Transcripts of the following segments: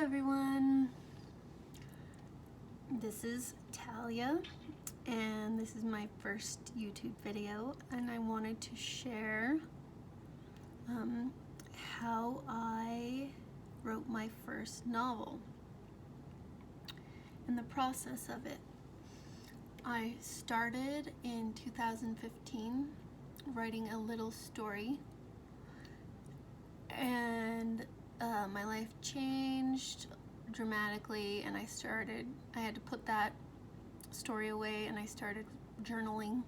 everyone, this is Talia and this is my first YouTube video, and I wanted to share how I wrote my first novel and the process of it. I started in 2015 writing a little story, and my life changed dramatically, and I had to put that story away, and I started journaling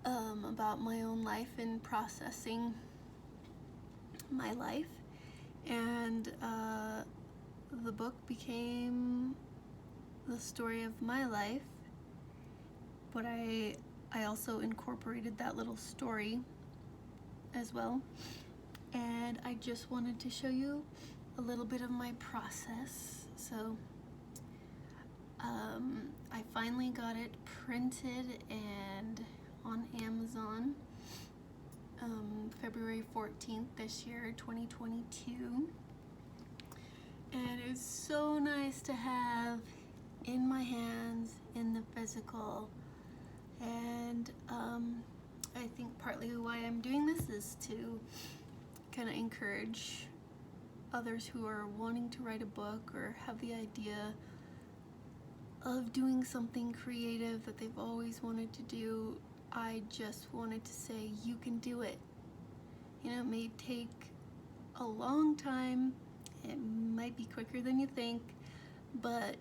about my own life and processing my life, and the book became the story of my life, but I also incorporated that little story as well. And I just wanted to show you a little bit of my process. So I finally got it printed and on Amazon February 14th this year, 2022. And it's so nice to have in my hands, in the physical. And I think partly why I'm doing this is to kind of encourage others who are wanting to write a book or have the idea of doing something creative that they've always wanted to do. I just wanted to say, you can do it. You know, it may take a long time, it might be quicker than you think, but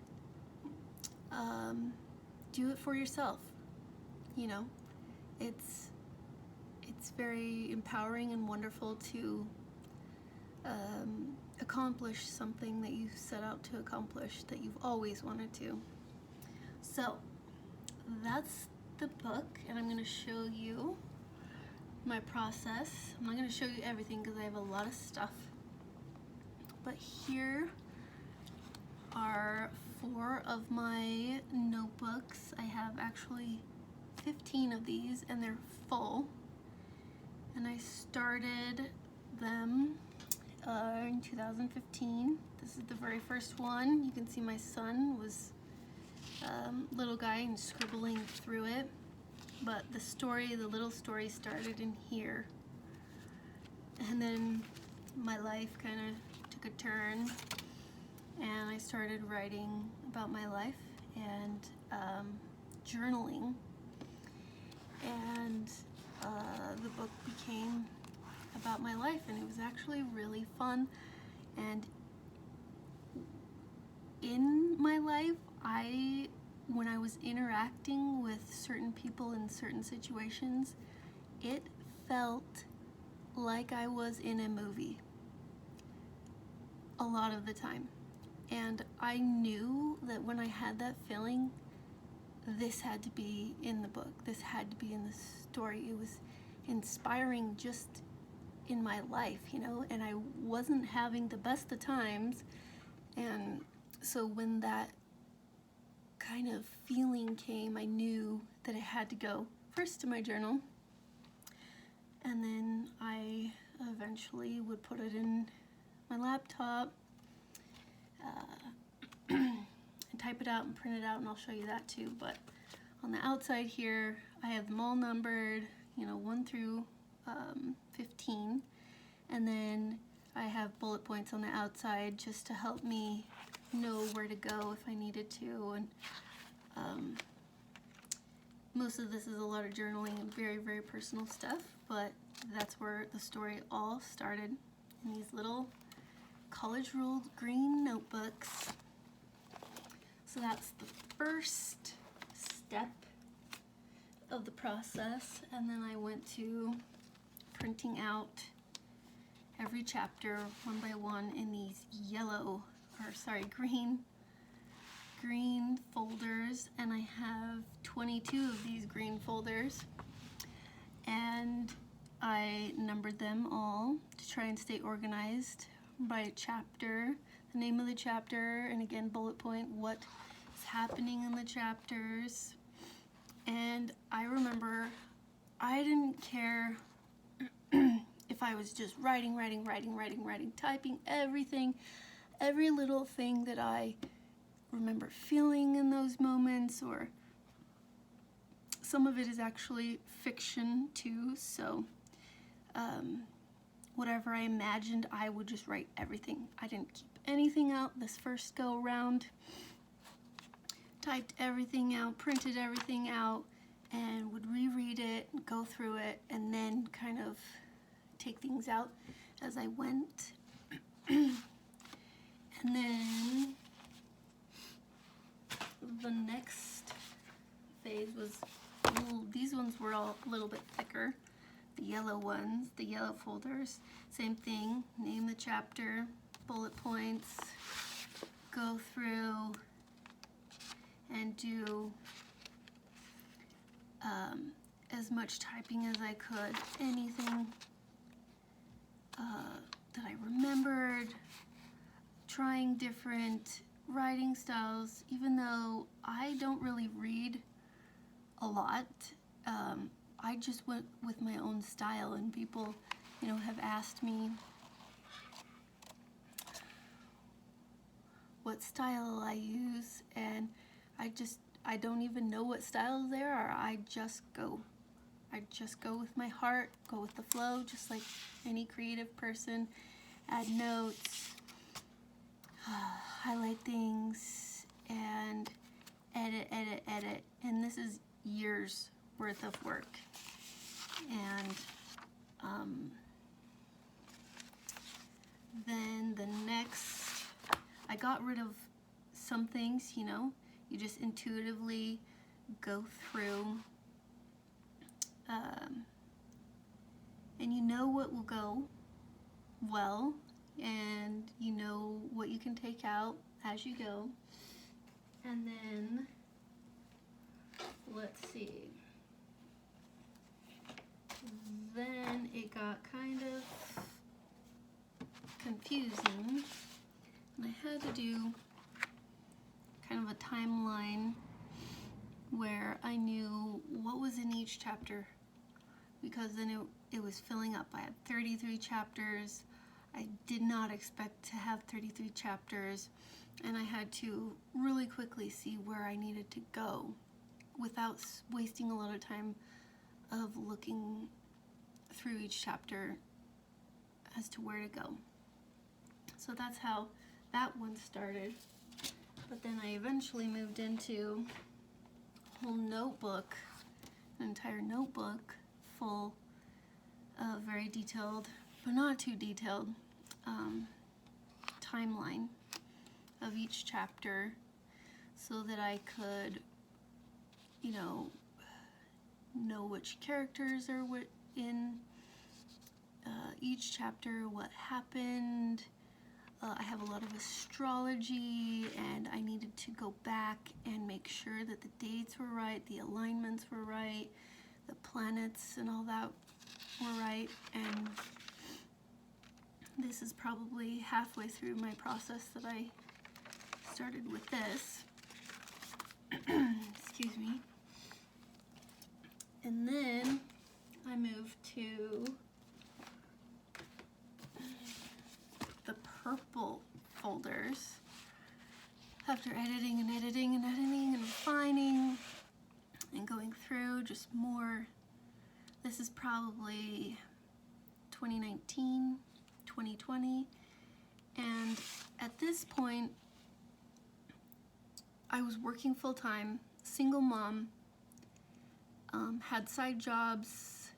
do it for yourself. You know, it's very empowering and wonderful to accomplish something that you set out to accomplish, that you've always wanted to. So that's the book, and I'm going to show you my process. I'm not going to show you everything because I have a lot of stuff, but here are 4 of my notebooks. I have actually 15 of these, and they're full, and I started them in 2015. This is the very first one. You can see my son was little guy and scribbling through it, but the little story started in here, and then my life kind of took a turn, and I started writing about my life and journaling, and the book became about my life, and it was actually really fun. And in my life, when I was interacting with certain people in certain situations, it felt like I was in a movie a lot of the time. And I knew that when I had that feeling, this had to be in the book. This had to be in the story. It was inspiring just in my life, you know, and I wasn't having the best of times. And so when that kind of feeling came, I knew that it had to go first to my journal, and then I eventually would put it in my laptop and type it out and print it out, and I'll show you that too. But on the outside here, I have them all numbered, you know, 1 through 15, and then I have bullet points on the outside just to help me know where to go if I needed to. And most of this is a lot of journaling and very, very personal stuff, but that's where the story all started, in these little college ruled green notebooks. So that's the first step of the process, and then I went to printing out every chapter one by one in these green folders, and I have 22 of these green folders, and I numbered them all to try and stay organized by chapter, the name of the chapter, and again bullet point what is happening in the chapters. And I remember I didn't care if I was just writing, typing everything every little thing that I remember feeling in those moments, or some of it is actually fiction too, so whatever I imagined, I would just write everything. I didn't keep anything out this first go around. Typed everything out, printed everything out, and would reread it, go through it, and then kind of take things out as I went. And then the next phase was, these ones were all a little bit thicker. The yellow ones, the yellow folders, same thing, name the chapter, bullet points, go through and do as much typing as I could, anything that I remembered, trying different writing styles, even though I don't really read a lot. I just went with my own style, and people, you know, have asked me what style I use, and I don't even know what styles there are. I just go with my heart, go with the flow, just like any creative person. Add notes, highlight things, and edit. And this is years worth of work. And then the next, I got rid of some things, you know, you just intuitively go through, and you know what will go well, and you know what you can take out as you go. And then, let's see, then it got kind of confusing, and I had to do kind of a timeline where I knew what was in each chapter, because then it was filling up. I had 33 chapters. I did not expect to have 33 chapters, and I had to really quickly see where I needed to go without wasting a lot of time of looking through each chapter as to where to go. So that's how that one started. But then I eventually moved into a whole notebook, an entire notebook full of very detailed, but not too detailed, timeline of each chapter, so that I could, you know which characters are in each chapter, what happened. I have a lot of astrology, and I needed to go back and make sure that the dates were right, the alignments were right, the planets and all that were right. And this is probably halfway through my process that I started with this. Excuse me. And then I moved to the purple folders after editing and refining and going through just more. This is probably 2019, 2020, and at this point I was working full-time, single mom, had side jobs,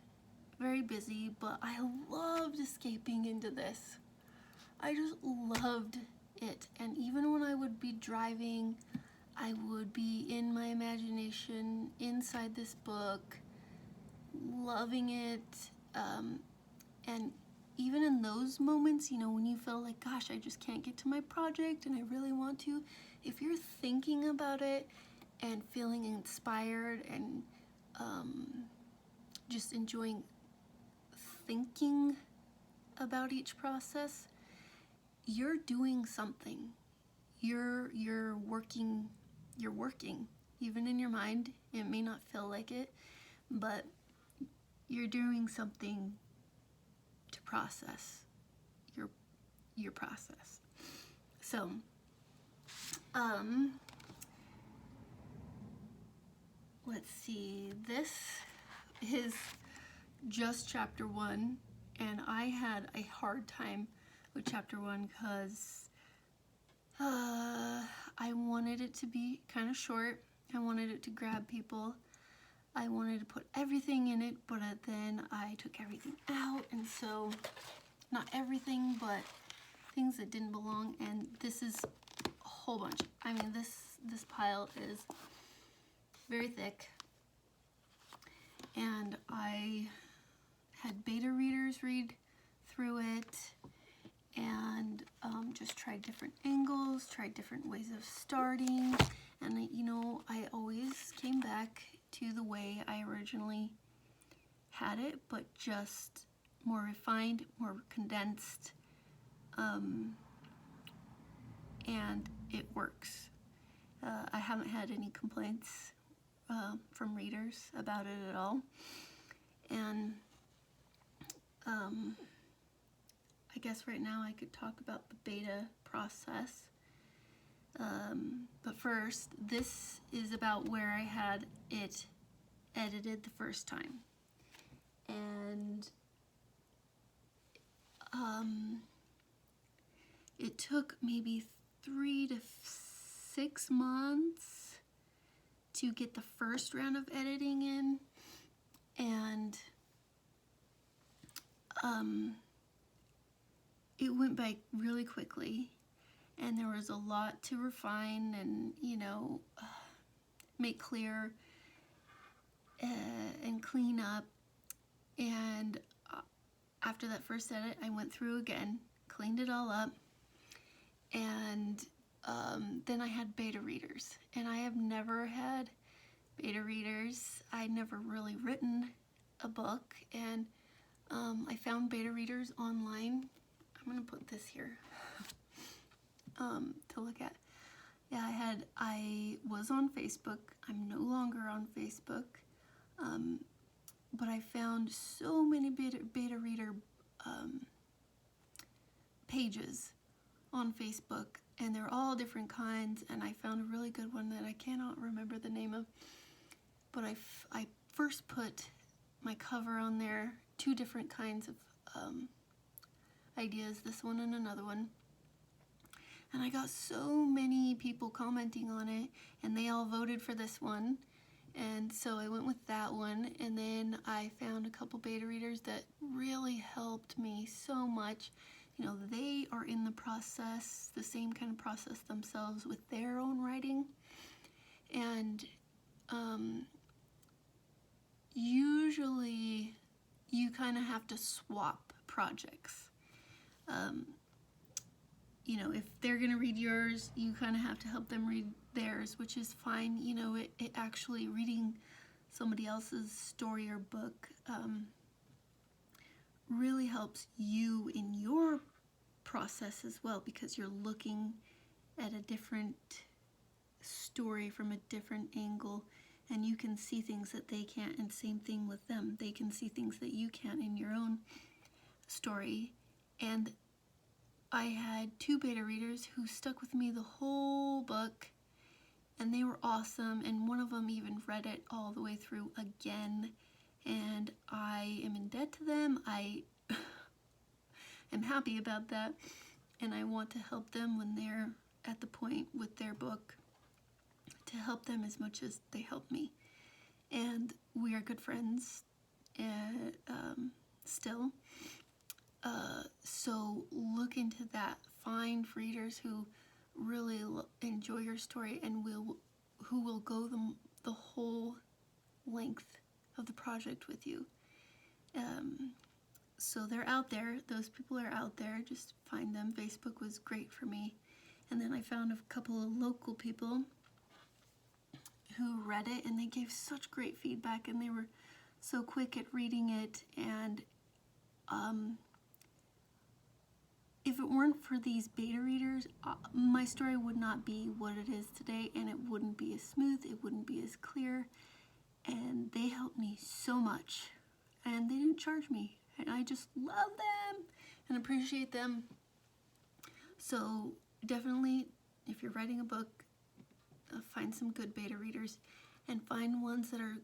very busy, but I loved escaping into this. I just loved it. And even when I would be driving, I would be in my imagination inside this book, loving it. And even in those moments, you know, when you feel like, gosh, I just can't get to my project and I really want to, if you're thinking about it and feeling inspired and just enjoying thinking about each process, you're doing something. You're working. Even in your mind, it may not feel like it, but you're doing something to process your process. So, let's see, this is just chapter 1, and I had a hard time with chapter 1 because I wanted it to be kind of short. I wanted it to grab people. I wanted to put everything in it, but then I took everything out, and so, not everything, but things that didn't belong, and this is a whole bunch. I mean, this pile is very thick, and I had beta readers read through it, and just tried different angles, tried different ways of starting, and you know, I always came back to the way I originally had it, but just more refined, more condensed, and it works. I haven't had any complaints from readers about it at all, and I guess right now I could talk about the beta process. But first, this is about where I had it edited the first time. And it took maybe 3 to 6 months to get the first round of editing in. And it went by really quickly, and there was a lot to refine and, you know, make clear and clean up. And after that first edit, I went through again, cleaned it all up, and then I had beta readers. And I have never had beta readers. I'd never really written a book, and I found beta readers online. I'm gonna put this here to look at. Yeah, I was on Facebook. I'm no longer on Facebook, but I found so many beta reader pages on Facebook, and they're all different kinds, and I found a really good one that I cannot remember the name of, but I first put my cover on there, 2 different kinds of ideas, this one and another one, and I got so many people commenting on it, and they all voted for this one, and so I went with that one. And then I found a couple beta readers that really helped me so much. You know, they are in the process, the same kind of process themselves with their own writing, and usually you kind of have to swap projects. You know, if they're gonna read yours, you kind of have to help them read theirs, which is fine. You know, it actually reading somebody else's story or book really helps you in your process as well, because you're looking at a different story from a different angle, and you can see things that they can't, and same thing with them. They can see things that you can't in your own story. And I had 2 beta readers who stuck with me the whole book, and they were awesome, and one of them even read it all the way through again, and I am in debt to them. I am happy about that, and I want to help them when they're at the point with their book, to help them as much as they help me. And we are good friends still. So look into that. Find readers who really enjoy your story and who will go the whole length of the project with you. So they're out there. Those people are out there. Just find them. Facebook was great for me. And then I found a couple of local people who read it, and they gave such great feedback, and they were so quick at reading it. And if it weren't for these beta readers, my story would not be what it is today, and it wouldn't be as smooth, it wouldn't be as clear, and they helped me so much, and they didn't charge me, and I just love them and appreciate them. So definitely, if you're writing a book, find some good beta readers and find ones that are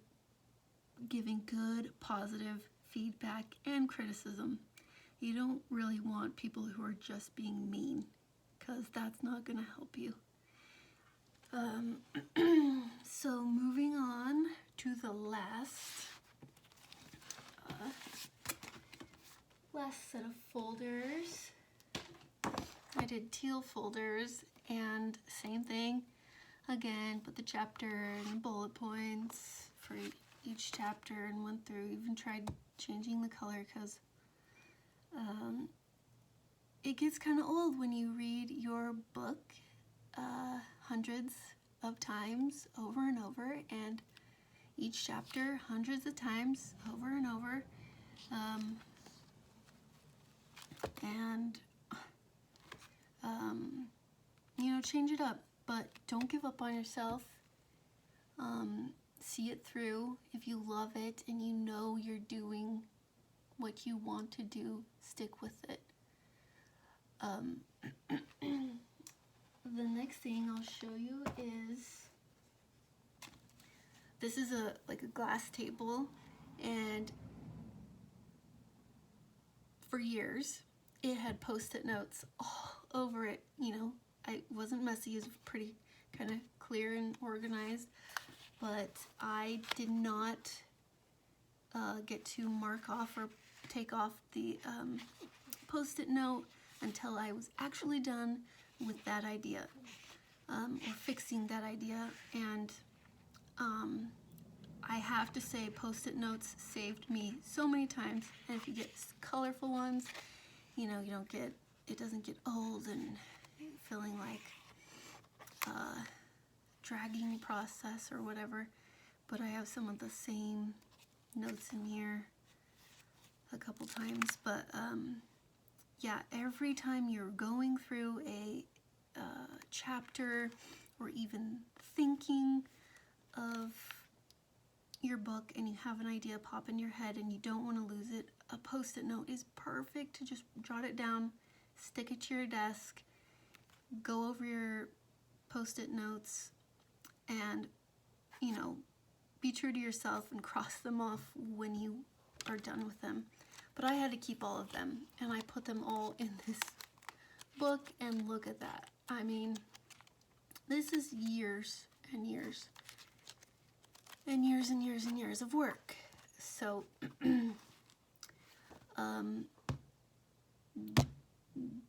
giving good, positive feedback and criticism. You don't really want people who are just being mean, because that's not going to help you. So moving on to the last set of folders. I did teal folders, and same thing. Again, put the chapter and bullet points for each chapter and went through. Even tried changing the color because it gets kind of old when you read your book hundreds of times over and over, and each chapter hundreds of times over and over. You know, change it up, but don't give up on yourself. See it through. If you love it and you know you're doing what you want to do, stick with it. The next thing I'll show you is, this is like a glass table, and for years it had post-it notes all over it. You know, it wasn't messy, it was pretty kind of clear and organized, but I did not get to mark off or take off the post-it note until I was actually done with that idea, or fixing that idea. And I have to say, post-it notes saved me so many times. And if you get colorful ones, you know, it doesn't get old and feeling like dragging process or whatever. But I have some of the same notes in here a couple times. But yeah, every time you're going through a chapter, or even thinking of your book and you have an idea pop in your head and you don't want to lose it, a post-it note is perfect to just jot it down, stick it to your desk, go over your post-it notes, and, you know, be true to yourself and cross them off when you are done with them. But I had to keep all of them, and I put them all in this book, and look at that. I mean, this is years and years and years and years and years of work. So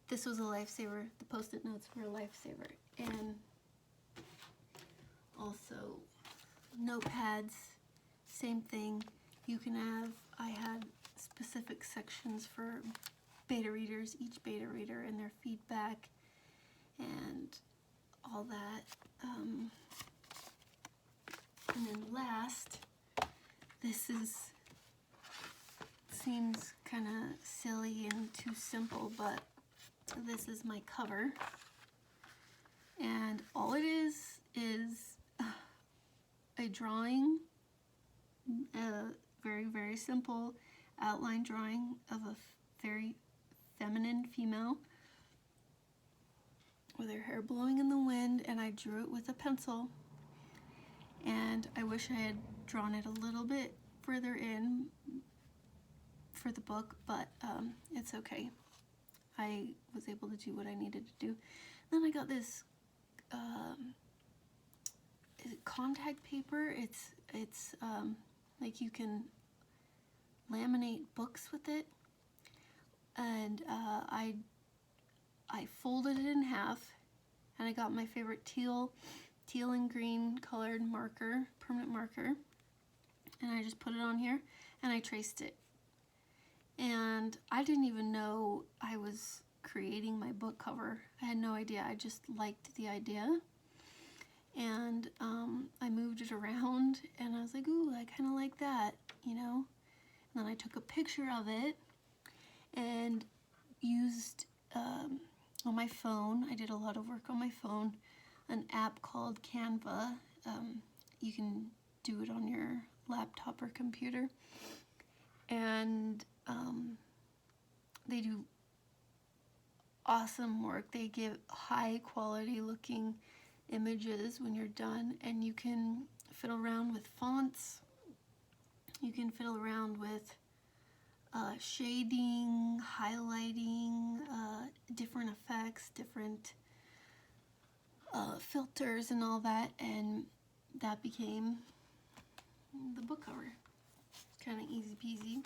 this was a lifesaver. The post-it notes were a lifesaver. And also notepads, same thing. You can have, I had specific sections for beta readers, each beta reader and their feedback and all that. And then last, this seems kind of silly and too simple, but this is my cover. And all it is a drawing, a very, very simple outline drawing of a very feminine female with her hair blowing in the wind, and I drew it with a pencil. And I wish I had drawn it a little bit further in for the book, but it's okay. I was able to do what I needed to do. Then I got this is it contact paper? It's like you can laminate books with it, and I folded it in half, and I got my favorite teal and green colored marker, permanent marker, and I just put it on here and I traced it. And I didn't even know I was creating my book cover. I had no idea. I just liked the idea, and I moved it around, and I was like, ooh, I kind of like that, you know. And then I took a picture of it and used on my phone. I did a lot of work on my phone, an app called Canva. You can do it on your laptop or computer, and they do awesome work. They give high quality looking images when you're done, and you can fiddle around with fonts. You can fiddle around with shading, highlighting, different effects, different filters and all that, and that became the book cover. Kind of easy peasy.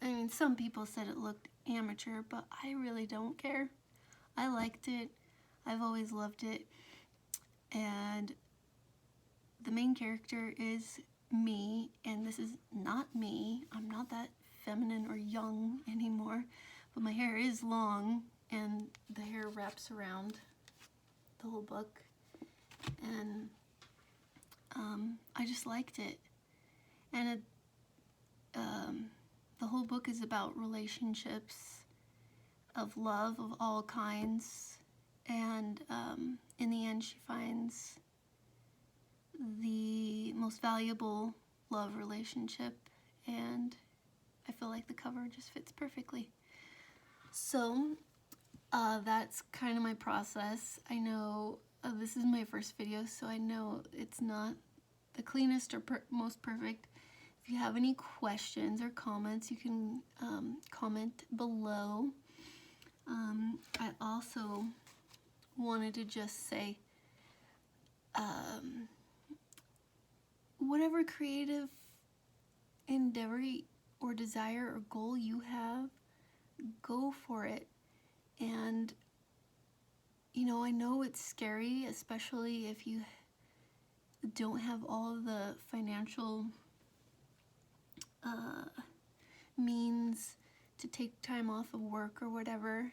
I mean, some people said it looked amateur, but I really don't care. I liked it. I've always loved it. And the main character is me, and this is not me. I'm not that feminine or young anymore, but my hair is long, and the hair wraps around the whole book, and I just liked it. And the whole book is about relationships of love of all kinds, and in the end she finds the most valuable love relationship, and I feel like the cover just fits perfectly. So that's kind of my process. I know this is my first video, so I know it's not the cleanest or most perfect. If you have any questions or comments, you can comment below. I also wanted to just say, whatever creative endeavor or desire or goal you have, go for it. And you know, I know it's scary, especially if you don't have all of the financial means to take time off of work or whatever.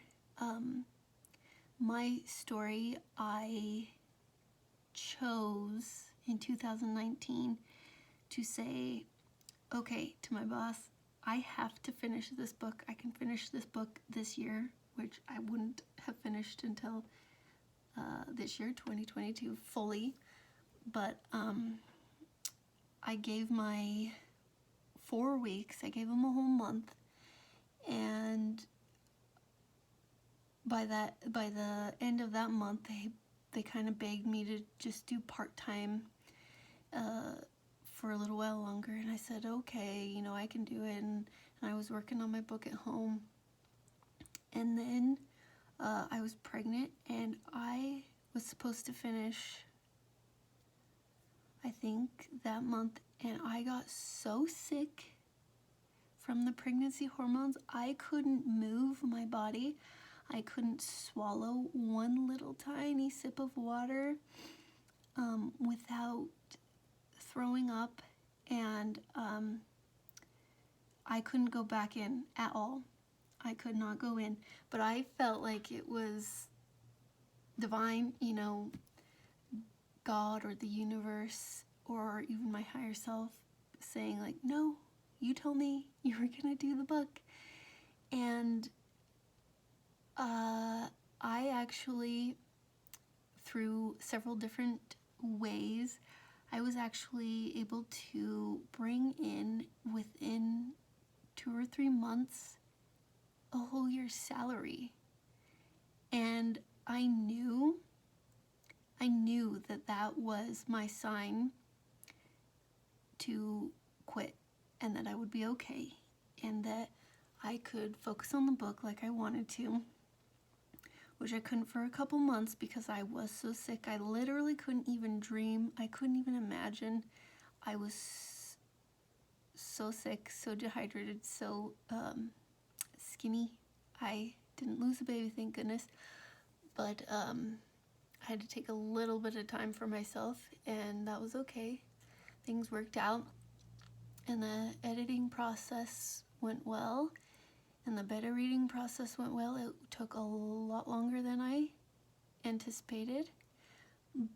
My story, I chose in 2019 to say, okay, to my boss, I have to finish this book. I can finish this book this year, which I wouldn't have finished until this year, 2022, fully. But I gave my 4 weeks, I gave them a whole month, and by the end of that month, they kind of begged me to just do part-time for a little while longer, and I said, okay, you know, I can do it. And I was working on my book at home, and then I was pregnant, and I was supposed to finish, I think, that month, and I got so sick from the pregnancy hormones. I couldn't move my body. I couldn't swallow one little tiny sip of water without throwing up, and I couldn't go back in at all. I could not go in, but I felt like it was divine, you know, God or the universe or even my higher self saying like, no, you told me you were gonna do the book. And I actually, through several different ways, I was actually able to bring in, within 2 or 3 months, a whole year's salary. And I knew that that was my sign to quit, and that I would be okay, and that I could focus on the book like I wanted to, which I couldn't for a couple months because I was so sick. I literally couldn't even dream. I couldn't even imagine. I was so sick, so dehydrated, so skinny. I didn't lose a baby, thank goodness, but I had to take a little bit of time for myself, and that was okay. Things worked out, and the editing process went well, and the beta reading process went well. It took a lot longer than I anticipated,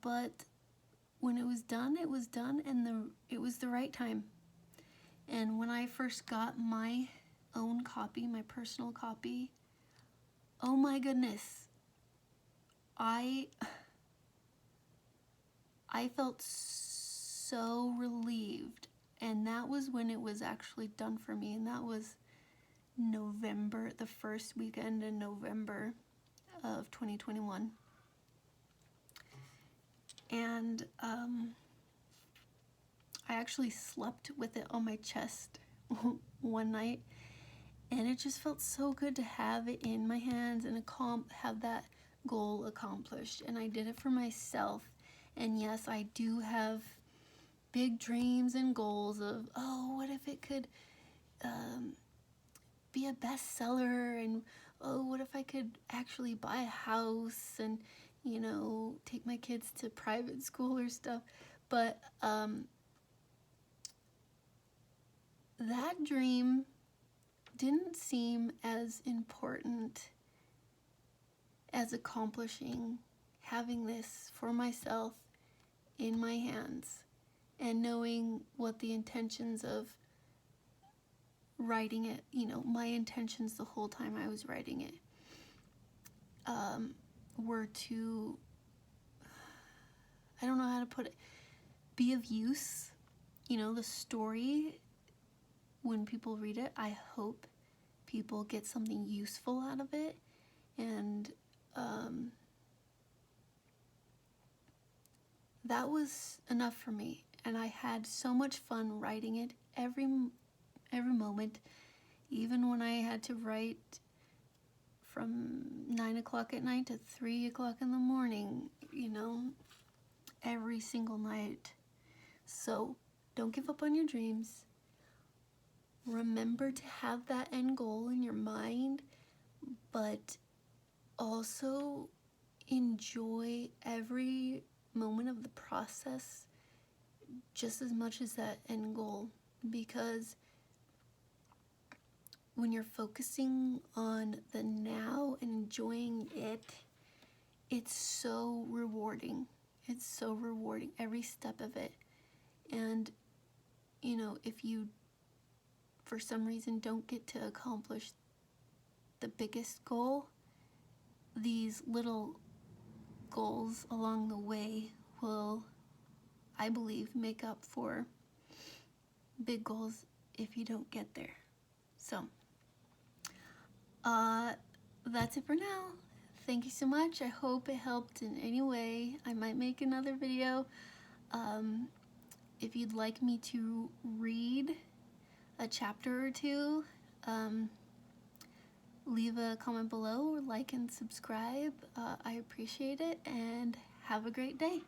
but when it was done, and it was the right time. And when I first got my own copy, my personal copy, oh my goodness, I felt so relieved. And that was when it was actually done for me, and that was November, the first weekend in November. of 2021. And I actually slept with it on my chest one night, and it just felt so good to have it in my hands and have that goal accomplished. And I did it for myself. And yes, I do have big dreams and goals of, oh, what if it could be a bestseller, and oh, what if I could actually buy a house and, you know, take my kids to private school or stuff. But that dream didn't seem as important as accomplishing having this for myself in my hands and knowing what the intentions of writing it, you know, my intentions the whole time I was writing it, were to, I don't know how to put it, be of use. You know, the story, when people read it, I hope people get something useful out of it. And that was enough for me. And I had so much fun writing it every moment, even when I had to write from 9 o'clock at night to 3 o'clock in the morning, you know, every single night. So don't give up on your dreams. Remember to have that end goal in your mind, but also enjoy every moment of the process just as much as that end goal, because when you're focusing on the now and enjoying it, it's so rewarding. It's so rewarding, every step of it. And, you know, if you, for some reason, don't get to accomplish the biggest goal, these little goals along the way will, I believe, make up for big goals if you don't get there. So, that's it for now. Thank you so much. I hope it helped in any way. I might make another video. If you'd like me to read a chapter or two, leave a comment below or like and subscribe. I appreciate it, and have a great day.